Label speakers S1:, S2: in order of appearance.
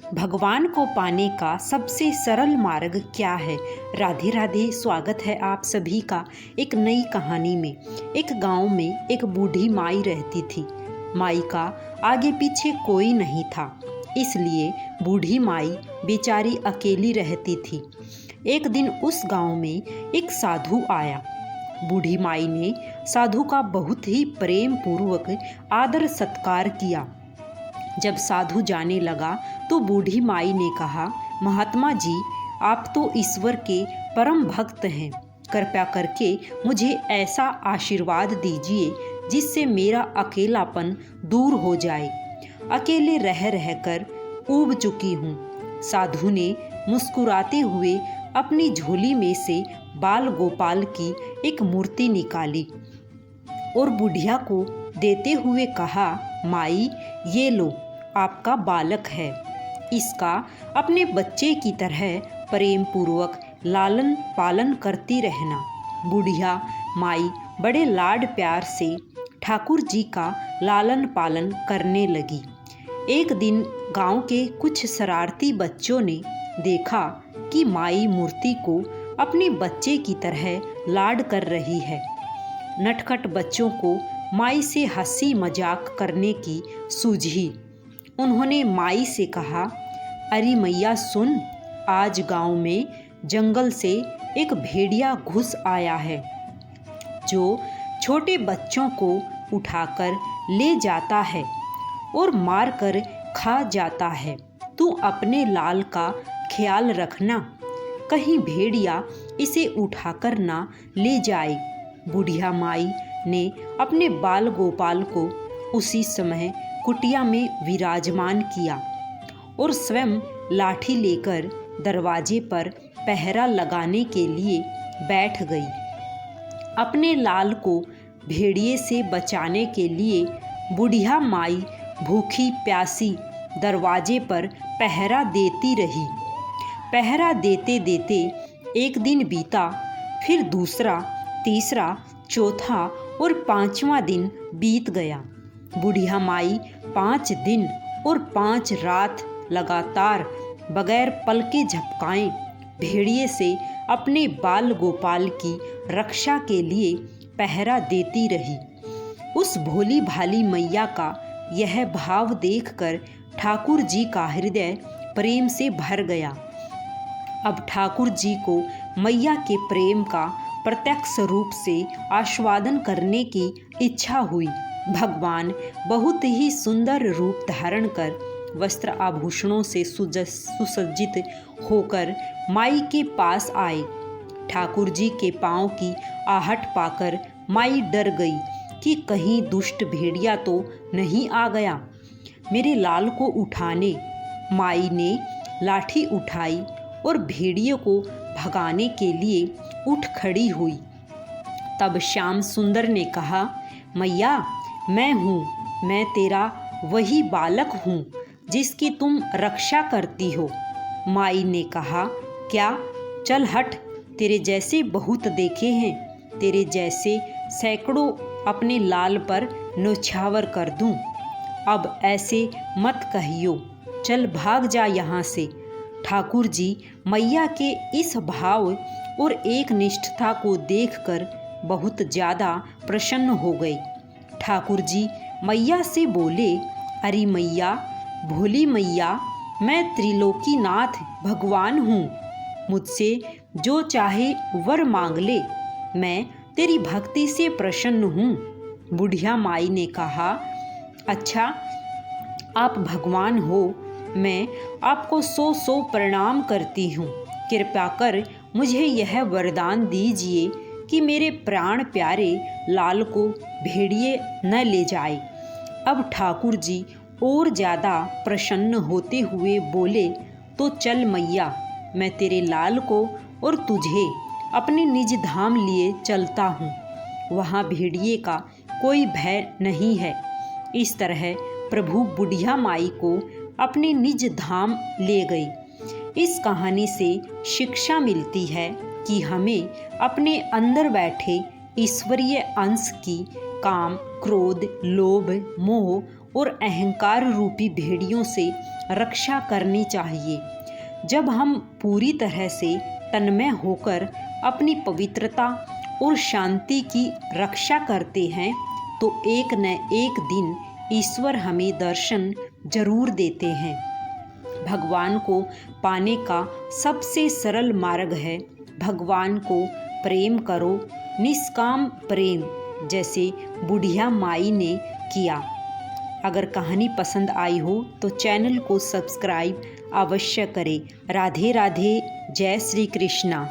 S1: भगवान को पाने का सबसे सरल मार्ग क्या है। राधे राधे, स्वागत है आप सभी का एक नई कहानी में। एक गांव में एक बूढ़ी माई रहती थी। माई का आगे पीछे कोई नहीं था, इसलिए बूढ़ी माई बेचारी अकेली रहती थी। एक दिन उस गांव में एक साधु आया। बूढ़ी माई ने साधु का बहुत ही प्रेम पूर्वक आदर सत्कार किया। जब साधु जाने लगा तो बूढ़ी माई ने कहा, महात्मा जी, आप तो ईश्वर के परम भक्त हैं। कृपया करके मुझे ऐसा आशीर्वाद दीजिए जिससे मेरा अकेलापन दूर हो जाए। अकेले रह रहकर ऊब चुकी हूँ। साधु ने मुस्कुराते हुए अपनी झोली में से बाल गोपाल की एक मूर्ति निकाली और बुढ़िया को देते हुए कहा, माई, ये लो, आपका बालक है। इसका अपने बच्चे की तरह प्रेम पूर्वक लालन पालन करती रहना। बुढ़िया माई बड़े लाड प्यार से ठाकुर जी का लालन पालन करने लगी। एक दिन गांव के कुछ शरारती बच्चों ने देखा कि माई मूर्ति को अपने बच्चे की तरह लाड कर रही है। नटखट बच्चों को माई से हंसी मजाक करने की सूझी। उन्होंने माई से कहा, अरे मैया सुन, आज गांव में जंगल से एक भेड़िया घुस आया है जो छोटे बच्चों को उठाकर ले जाता है और मारकर खा जाता है। तू अपने लाल का ख्याल रखना, कहीं भेड़िया इसे उठाकर ना ले जाए। बुढ़िया माई ने अपने बाल गोपाल को उसी समय कुटिया में विराजमान किया और स्वयं लाठी लेकर दरवाजे पर पहरा लगाने के लिए बैठ गई। अपने लाल को भेड़िए से बचाने के लिए बुढ़िया माई भूखी प्यासी दरवाजे पर पहरा देती रही। पहरा देते देते एक दिन बीता, फिर दूसरा, तीसरा, चौथा और पांचवा दिन बीत गया। बुढ़िया माई 5 दिन और 5 रात लगातार बगैर पलके झपकाए भेड़िए से अपने बाल गोपाल की रक्षा के लिए पहरा देती रही। उस भोली भाली मैया का यह भाव देखकर ठाकुर जी का हृदय प्रेम से भर गया। अब ठाकुर जी को मैया के प्रेम का प्रत्यक्ष रूप से आस्वादन करने की इच्छा हुई। भगवान बहुत ही सुंदर रूप धारण कर वस्त्र आभूषणों से सुसज्जित होकर माई के पास आए। ठाकुर जी के पांव की आहट पाकर माई डर गई कि कहीं दुष्ट भेड़िया तो नहीं आ गया मेरे लाल को उठाने। माई ने लाठी उठाई और भेड़िए को भगाने के लिए उठ खड़ी हुई। तब श्याम सुंदर ने कहा, मैया, मैं हूँ, मैं तेरा वही बालक हूँ जिसकी तुम रक्षा करती हो। माई ने कहा, क्या? चल हट, तेरे जैसे बहुत देखे हैं, तेरे जैसे सैकड़ों अपने लाल पर न्योछावर कर दूं। अब ऐसे मत कहियो, चल भाग जा यहाँ से। ठाकुर जी मैया के इस भाव और एक निष्ठता को देखकर बहुत ज़्यादा प्रसन्न हो गए। ठाकुर जी मैया से बोले, अरे मैया, भोली मैया, मैं त्रिलोकीनाथ भगवान हूँ। मुझसे जो चाहे वर मांग ले, मैं तेरी भक्ति से प्रसन्न हूँ। बुढ़िया माई ने कहा, अच्छा, आप भगवान हो, मैं आपको 100 प्रणाम करती हूँ। कृपया कर मुझे यह वरदान दीजिए कि मेरे प्राण प्यारे लाल को भेड़िए न ले जाए। अब ठाकुर जी और ज़्यादा प्रसन्न होते हुए बोले, तो चल मैया, मैं तेरे लाल को और तुझे अपने निज धाम लिए चलता हूँ। वहाँ भेड़िए का कोई भय नहीं है। इस तरह प्रभु बुढ़िया माई को अपने निज धाम ले गई। इस कहानी से शिक्षा मिलती है कि हमें अपने अंदर बैठे ईश्वरीय अंश की काम, क्रोध, लोभ, मोह और अहंकार रूपी भेड़ियों से रक्षा करनी चाहिए। जब हम पूरी तरह से तन्मय होकर अपनी पवित्रता और शांति की रक्षा करते हैं तो एक न एक दिन ईश्वर हमें दर्शन जरूर देते हैं। भगवान को पाने का सबसे सरल मार्ग है भगवान को प्रेम करो, निष्काम प्रेम, जैसे बुढ़िया माई ने किया। अगर कहानी पसंद आई हो तो चैनल को सब्सक्राइब अवश्य करें। राधे राधे, जय श्री कृष्णा।